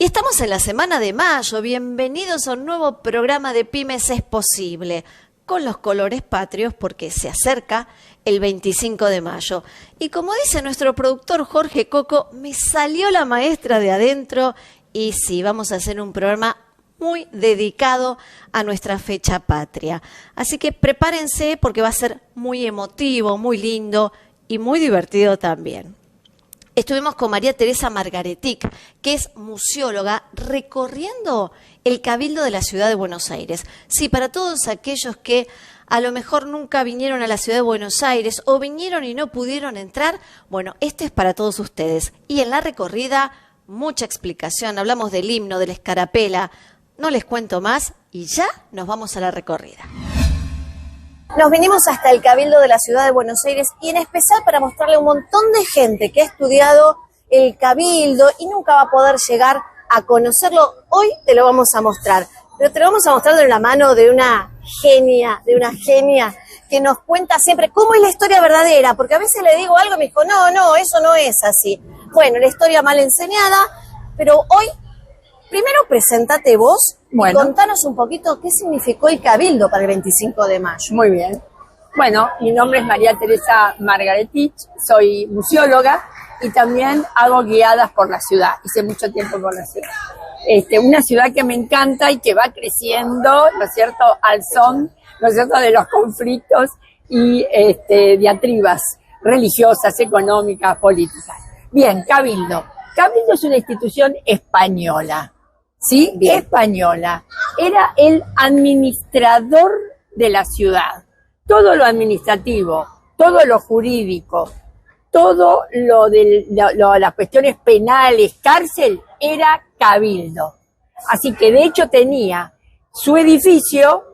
Y estamos en la semana de mayo. Bienvenidos a un nuevo programa de Pymes es Posible, con los colores patrios porque se acerca el 25 de mayo. Y como dice nuestro productor Jorge Coco, me salió la maestra de adentro y sí, vamos a hacer un programa muy dedicado a nuestra fecha patria. Así que prepárense porque va a ser muy emotivo, muy lindo y muy divertido también. Estuvimos con María Teresa Margaretic, que es museóloga, recorriendo el Cabildo de la Ciudad de Buenos Aires. Sí, para todos aquellos que a lo mejor nunca vinieron a la Ciudad de Buenos Aires o vinieron y no pudieron entrar, bueno, este es para todos ustedes. Y en la recorrida, mucha explicación. Hablamos del himno, de la escarapela. No les cuento más y ya nos vamos a la recorrida. Nos vinimos hasta el Cabildo de la Ciudad de Buenos Aires y en especial para mostrarle a un montón de gente que ha estudiado el Cabildo y nunca va a poder llegar a conocerlo. Hoy te lo vamos a mostrar, pero te lo vamos a mostrar de la mano de una genia que nos cuenta siempre cómo es la historia verdadera, porque a veces le digo algo y me dijo, no, eso no es así. Bueno, la historia mal enseñada, pero hoy primero presentate vos y contanos un poquito qué significó el Cabildo para el 25 de mayo. Muy bien. Bueno, mi nombre es María Teresa Margaretic, soy museóloga y también hago guiadas por la ciudad. Hice mucho tiempo por la ciudad. Una ciudad que me encanta y que va creciendo, ¿no es cierto?, al son, ¿no es cierto?, de los conflictos y diatribas religiosas, económicas, políticas. Bien, Cabildo. Cabildo es una institución española. ¿Sí? Bien. Española. Era el administrador de la ciudad. Todo lo administrativo, todo lo jurídico, todo lo de las cuestiones penales, cárcel, era Cabildo. Así que de hecho tenía su edificio,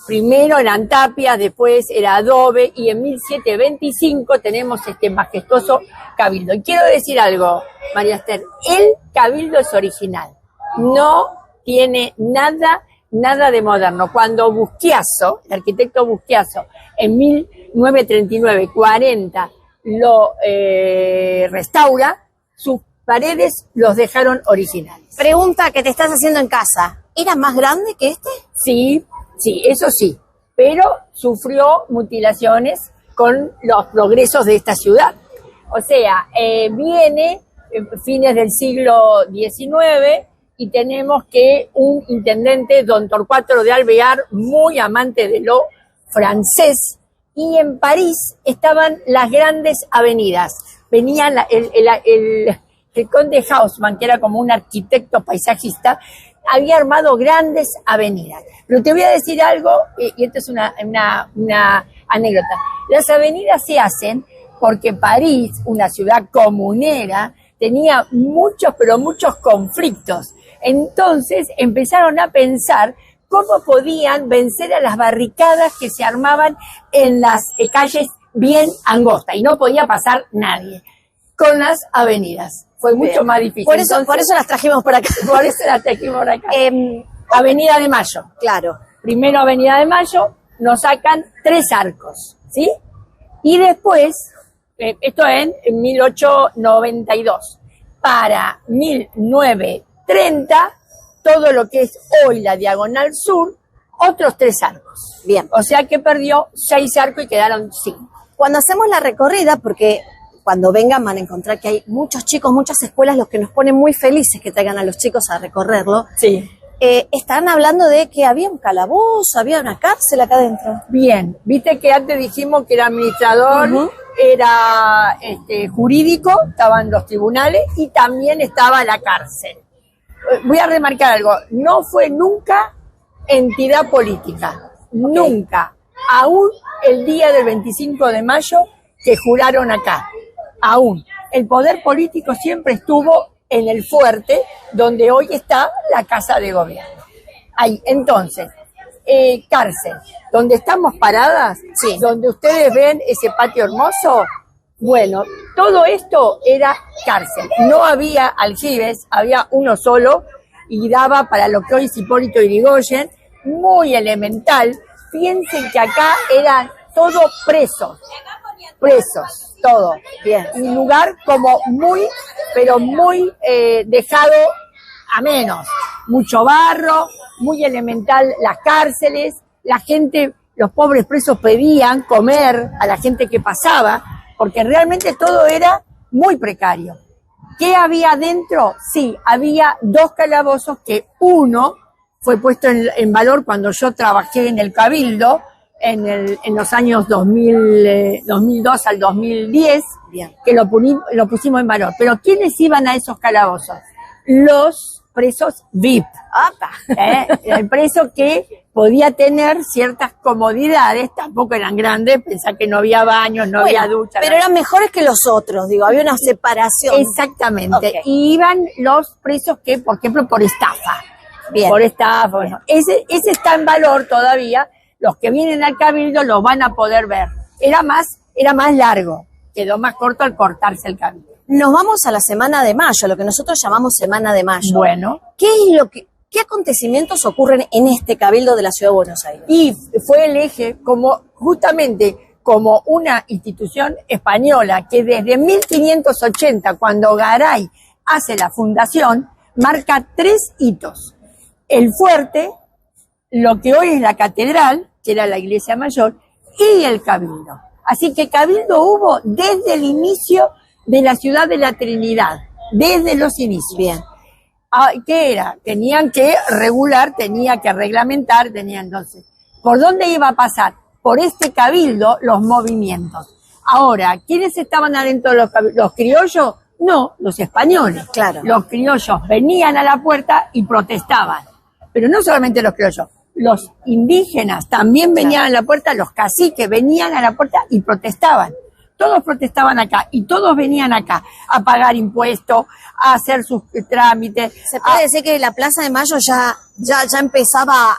primero eran tapias, después era adobe y en 1725 tenemos este majestuoso Cabildo. Y quiero decir algo, María Esther, el Cabildo es original. No tiene nada de moderno. Cuando Busquiazo, el arquitecto Busquiazo, en 1939-40 lo restaura, sus paredes los dejaron originales. Pregunta que te estás haciendo en casa, ¿era más grande que este? Sí, eso sí, pero sufrió mutilaciones con los progresos de esta ciudad. O sea, viene fines del siglo XIX, y tenemos que un intendente, don Torcuato de Alvear, muy amante de lo francés, y en París estaban las grandes avenidas. Venían el conde Haussmann, que era como un arquitecto paisajista, había armado grandes avenidas. Pero te voy a decir algo, y esto es una anécdota. Las avenidas se hacen porque París, una ciudad comunera, tenía muchos conflictos. Entonces empezaron a pensar cómo podían vencer a las barricadas que se armaban en las calles bien angostas y no podía pasar nadie. Con las avenidas fue mucho más difícil. Por eso las trajimos por acá. Por eso las trajimos por acá. Avenida de Mayo. Claro. Primero Avenida de Mayo, nos sacan 3 arcos, ¿sí? Y después, esto en 1892, para 1930, todo lo que es hoy la Diagonal Sur, otros 3 arcos. Bien. O sea que perdió 6 arcos y quedaron 5. Cuando hacemos la recorrida, porque cuando vengan van a encontrar que hay muchos chicos, muchas escuelas, los que nos ponen muy felices que traigan a los chicos a recorrerlo. Sí. Están hablando de que había un calabozo, había una cárcel acá adentro. Bien, viste que antes dijimos que era administrador, era jurídico, estaban los tribunales y también estaba la cárcel. Voy a remarcar algo, no fue nunca entidad política, nunca, aún el día del 25 de mayo que juraron acá, aún. El poder político siempre estuvo en el fuerte, donde hoy está la Casa de Gobierno. Ahí, entonces, cárcel, donde estamos paradas, sí, donde ustedes ven ese patio hermoso, bueno, todo esto era cárcel. No había aljibes, había uno solo y daba para lo que hoy es Hipólito Yrigoyen, muy elemental. Piensen que acá eran todos presos, todo. Bien. Un lugar como muy, pero muy dejado a menos. Mucho barro, muy elemental las cárceles, la gente, los pobres presos pedían comer a la gente que pasaba, porque realmente todo era muy precario. ¿Qué había adentro? Sí, había 2 calabozos que uno fue puesto en valor cuando yo trabajé en el Cabildo, en los años 2002 al 2010, bien, que lo pusimos en valor. Pero ¿quiénes iban a esos calabozos? Los presos VIP. El preso que podía tener ciertas comodidades, tampoco eran grandes, pensá que no había baños, no había ducha. Pero eran mejores que los otros, digo, había una separación. Exactamente. Okay. Y iban los presos que, por ejemplo, por estafa. Bien. Por estafa, bueno. Ese está en valor todavía. Los que vienen al Cabildo lo van a poder ver. Era más largo, quedó más corto al cortarse el Cabildo. Nos vamos a la Semana de Mayo, lo que nosotros llamamos Semana de Mayo. Bueno. ¿Qué acontecimientos ocurren en este Cabildo de la Ciudad de Buenos Aires? Y fue el eje justamente como una institución española que desde 1580, cuando Garay hace la fundación, marca 3 hitos. El fuerte, lo que hoy es la catedral, que era la iglesia mayor, y el Cabildo. Así que Cabildo hubo desde el inicio de la ciudad de la Trinidad, desde los inicios. Bien. ¿Qué era? Tenían que regular, tenía que reglamentar, entonces. ¿Por dónde iba a pasar? Por este Cabildo los movimientos. Ahora, ¿quiénes estaban adentro de los cabildos? ¿Los criollos? No, los españoles. Claro. Los criollos venían a la puerta y protestaban. Pero no solamente los criollos, los indígenas también venían a la puerta, los caciques venían a la puerta y protestaban. Todos protestaban acá y todos venían acá a pagar impuestos, a hacer sus trámites. Se puede decir que la Plaza de Mayo ya empezaba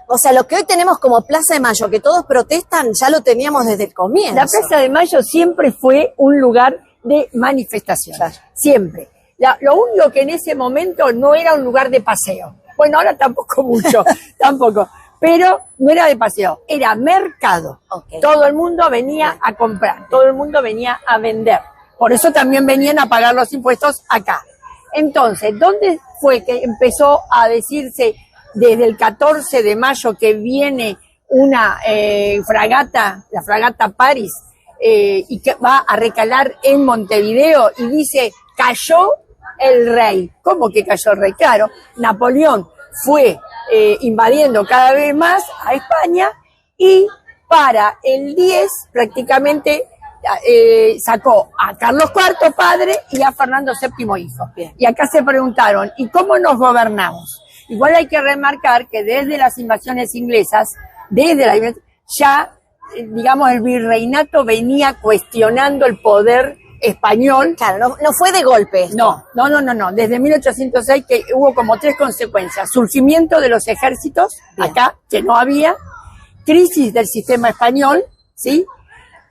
o sea, lo que hoy tenemos como Plaza de Mayo, que todos protestan, ya lo teníamos desde el comienzo. La Plaza de Mayo siempre fue un lugar de manifestación, claro. Siempre. Lo único que en ese momento no era un lugar de paseo. Bueno, ahora tampoco mucho, tampoco. Pero no era de paseo, era mercado. Okay. Todo el mundo venía a comprar, todo el mundo venía a vender. Por eso también venían a pagar los impuestos acá. Entonces, ¿dónde fue que empezó a decirse desde el 14 de mayo que viene una fragata, la fragata París, y que va a recalar en Montevideo y dice, cayó el rey? ¿Cómo que cayó el rey? Claro, Napoleón fue invadiendo cada vez más a España y para el 10 prácticamente sacó a Carlos IV padre y a Fernando VII hijo. Bien. Y acá se preguntaron, ¿y cómo nos gobernamos? Igual hay que remarcar que desde las invasiones inglesas, ya, digamos, el virreinato venía cuestionando el poder español. Claro, no fue de golpe. No. Desde 1806 que hubo como 3 consecuencias. Surgimiento de los ejércitos, bien, acá, que no había. Crisis del sistema español, ¿sí?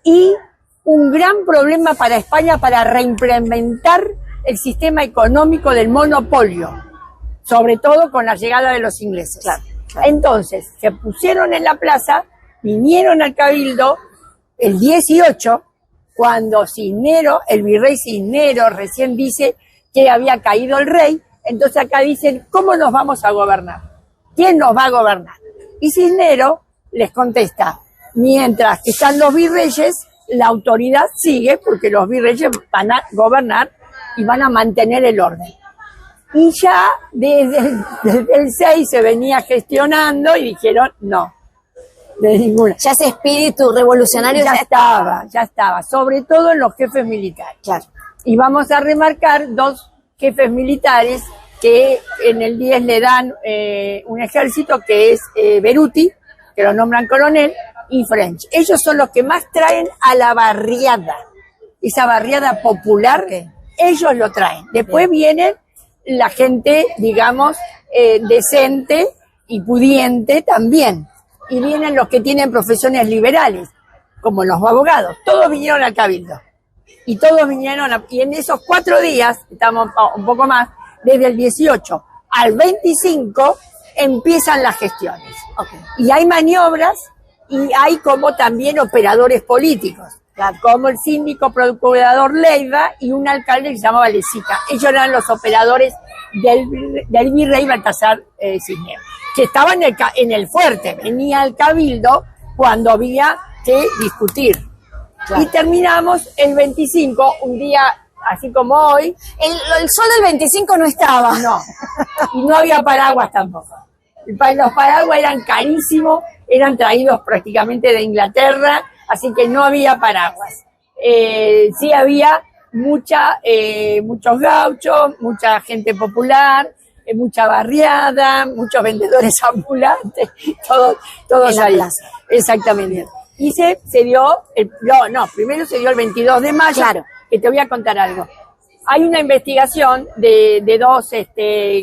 Y un gran problema para España para reimplementar el sistema económico del monopolio, sobre todo con la llegada de los ingleses. Claro. Entonces, se pusieron en la plaza, vinieron al Cabildo el 18, cuando Cisneros, el virrey Cisneros recién dice que había caído el rey, entonces acá dicen, ¿cómo nos vamos a gobernar? ¿Quién nos va a gobernar? Y Cisneros les contesta, mientras que están los virreyes, la autoridad sigue porque los virreyes van a gobernar y van a mantener el orden. Y ya desde el 6 se venía gestionando y dijeron, no. De ninguna. Ya ese espíritu revolucionario ya estaba, sobre todo en los jefes militares. Claro. Y vamos a remarcar 2 jefes militares que en el 10 le dan un ejército, que es Beruti, que lo nombran coronel, y French. Ellos son los que más traen a la barriada, esa barriada popular, okay, ellos lo traen. Después vienen la gente, digamos, decente y pudiente también. Y vienen los que tienen profesiones liberales, como los abogados. Todos vinieron al Cabildo. Y todos vinieron, y en esos 4 días, estamos un poco más, desde el 18 al 25, empiezan las gestiones. Okay. Y hay maniobras, y hay como también operadores políticos, claro, como el síndico procurador Leiva y un alcalde que se llamaba Lezica. Ellos eran los operadores del virrey Baltasar Cisneros, que estaba en el fuerte, venía al cabildo cuando había que discutir. Claro. Y terminamos el 25, un día así como hoy. El sol del 25 no estaba. No, y no había paraguas tampoco. Los paraguas eran carísimos, eran traídos prácticamente de Inglaterra, así que no había paraguas. Sí había muchos gauchos, mucha gente popular, mucha barriada, muchos vendedores ambulantes, todos ahí. Plaza. Exactamente. Y se dio, primero se dio el 22 de mayo, claro. Que te voy a contar algo. Hay una investigación de dos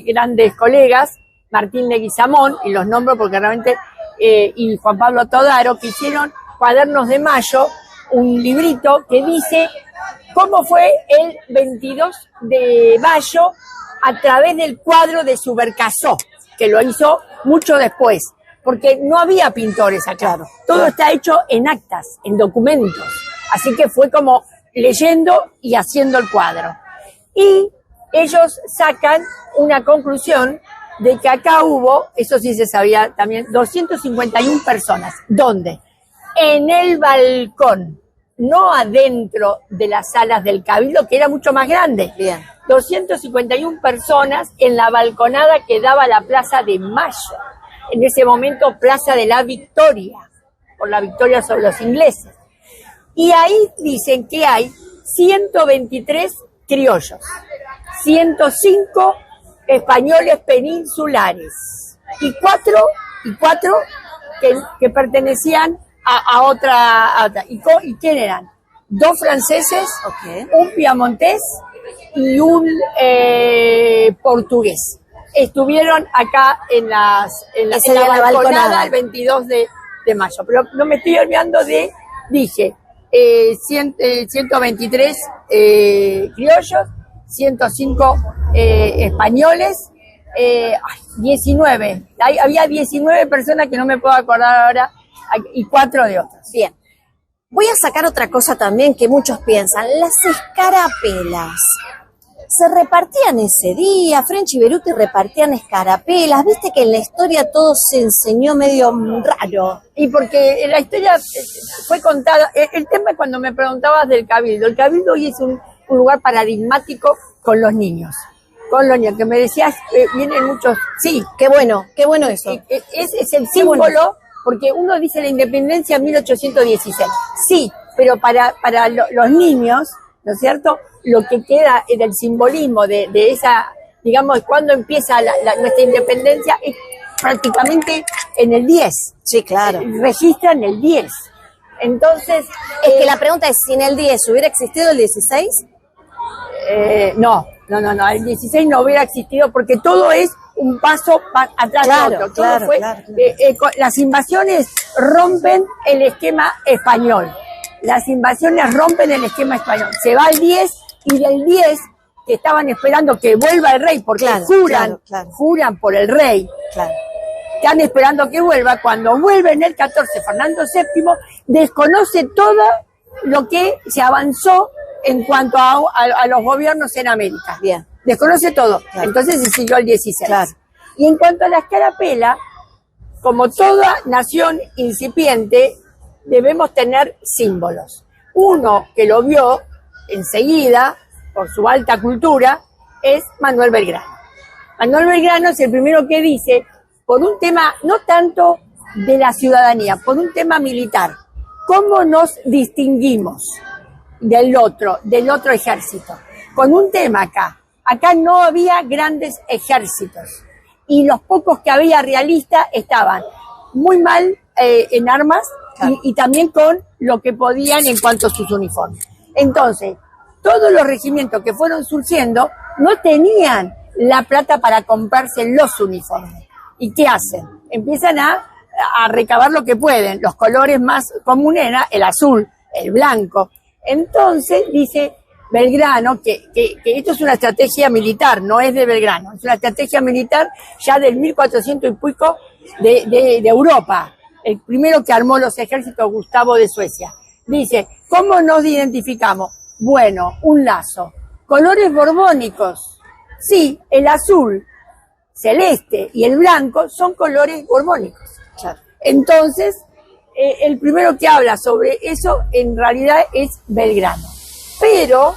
grandes colegas, Martín Leguizamón, y los nombro porque realmente, y Juan Pablo Todaro, que hicieron Cuadernos de Mayo, un librito que dice cómo fue el 22 de mayo a través del cuadro de Subercaseaux, que lo hizo mucho después, porque no había pintores acá. Claro. Todo está hecho en actas, en documentos. Así que fue como leyendo y haciendo el cuadro. Y ellos sacan una conclusión de que acá hubo, eso sí se sabía también, 251 personas. ¿Dónde? En el balcón, no adentro de las salas del Cabildo, que era mucho más grande. Bien. 251 personas en la balconada que daba a la Plaza de Mayo. En ese momento, Plaza de la Victoria, por la victoria sobre los ingleses. Y ahí dicen que hay 123 criollos, 105 españoles peninsulares y cuatro que pertenecían a otra. ¿Y quién eran? 2 franceses, okay. Un piamontés y un portugués. Estuvieron acá en la balconada el 22 de mayo. Pero no me estoy olvidando dije, 123 criollos, 105 españoles, 19. Había 19 personas que no me puedo acordar ahora y 4 de otros. Bien. Voy a sacar otra cosa también que muchos piensan. Las escarapelas. Se repartían ese día, French y Beruti repartían escarapelas. Viste que en la historia todo se enseñó medio raro. Y porque la historia fue contada. El tema es cuando me preguntabas del Cabildo. El Cabildo hoy es un lugar paradigmático con los niños. Con los niños, que me decías, vienen muchos. Sí, qué bueno eso. Es el símbolo, bueno. Porque uno dice la independencia en 1816. Sí, pero para los niños, ¿no es cierto? Lo que queda del simbolismo de esa, digamos, cuando empieza nuestra independencia es prácticamente en el 10. Sí, claro. Registran el 10. Entonces... Es que la pregunta es, ¿si en el 10 hubiera existido el 16? No. El 16 no hubiera existido porque todo es un paso atrás de otro. Claro. Las invasiones rompen el esquema español. Se va al 10 y del 10, que estaban esperando que vuelva el rey, porque juran por el rey. Claro. Están esperando que vuelva. Cuando vuelve en el 14, Fernando VII desconoce todo lo que se avanzó en cuanto a los gobiernos en América. Bien. Desconoce todo. Claro. Entonces se siguió el 16. Claro. Y en cuanto a la escarapela, como toda nación incipiente, debemos tener símbolos. Uno que lo vio enseguida, por su alta cultura, es Manuel Belgrano. Manuel Belgrano es el primero que dice, por un tema no tanto de la ciudadanía, por un tema militar, ¿cómo nos distinguimos del otro ejército? Con un tema acá. Acá no había grandes ejércitos y los pocos que había realistas estaban muy mal en armas, claro. y también con lo que podían en cuanto a sus uniformes. Entonces, todos los regimientos que fueron surgiendo no tenían la plata para comprarse los uniformes. ¿Y qué hacen? Empiezan a recabar lo que pueden. Los colores más comunes eran el azul, el blanco. Entonces, dice Belgrano, que esto es una estrategia militar, no es de Belgrano, es una estrategia militar ya del 1400 y pico de Europa. El primero que armó los ejércitos, Gustavo de Suecia. Dice, ¿cómo nos identificamos? Bueno, un lazo. Colores borbónicos, Sí, el azul celeste y el blanco son colores borbónicos. Claro. Entonces, el primero que habla sobre eso en realidad es Belgrano. Pero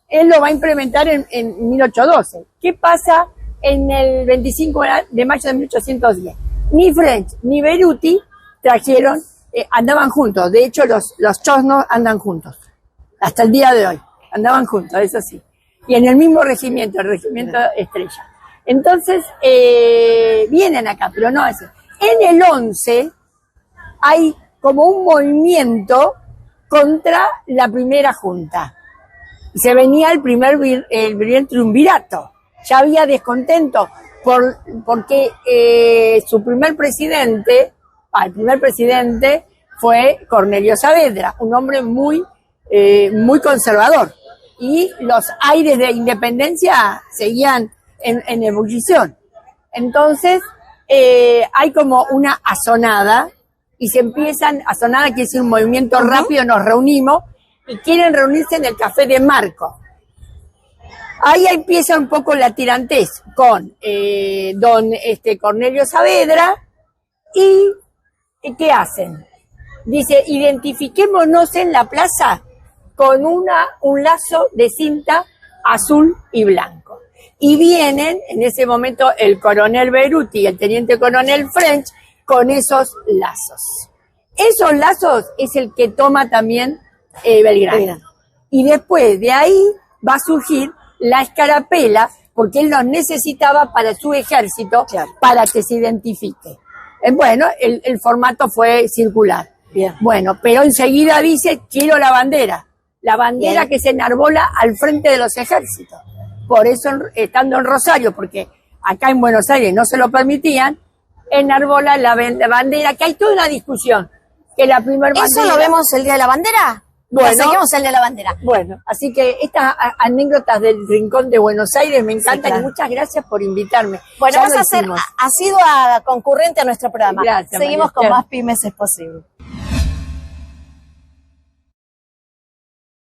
él lo va a implementar en 1812. ¿Qué pasa en el 25 de mayo de 1810? Ni French ni Beruti trajeron, andaban juntos. De hecho, los chosnos andan juntos. Hasta el día de hoy. Andaban juntos, eso sí. Y en el mismo regimiento, el regimiento Estrella. Entonces, vienen acá, pero no es. En el 11 hay como un movimiento contra la primera junta. Y se venía el primer triunvirato. Ya había descontento porque su primer presidente, el primer presidente fue Cornelio Saavedra, un hombre muy conservador. Y los aires de independencia seguían en ebullición. Entonces, hay como una azonada, y se empiezan, azonada quiere decir un movimiento rápido, nos reunimos, y quieren reunirse en el Café de Marco. Ahí empieza un poco la tirantez con don Cornelio Saavedra, y ¿qué hacen? Dice, identifiquémonos en la plaza con un lazo de cinta azul y blanco. Y vienen, en ese momento, el coronel Beruti y el teniente coronel French con esos lazos. Esos lazos es el que toma también Belgrano. Y después de ahí va a surgir la escarapela, porque él los necesitaba para su ejército, claro, para que se identifique. Bueno, el formato fue circular. Bien. Bueno, pero enseguida dice, quiero la bandera bien, que se enarbola al frente de los ejércitos. Por eso, estando en Rosario, porque acá en Buenos Aires no se lo permitían, enarbola la bandera, que hay toda una discusión. Que la primera bandera... ¿Eso lo vemos el Día de la Bandera? Bueno, seguimos el Día de la Bandera. Bueno, así que estas anécdotas del Rincón de Buenos Aires me encantan, sí, claro, y muchas gracias por invitarme. Bueno, vas a ser asidua concurrente a nuestro programa. Gracias, seguimos con más Pymes es Posible.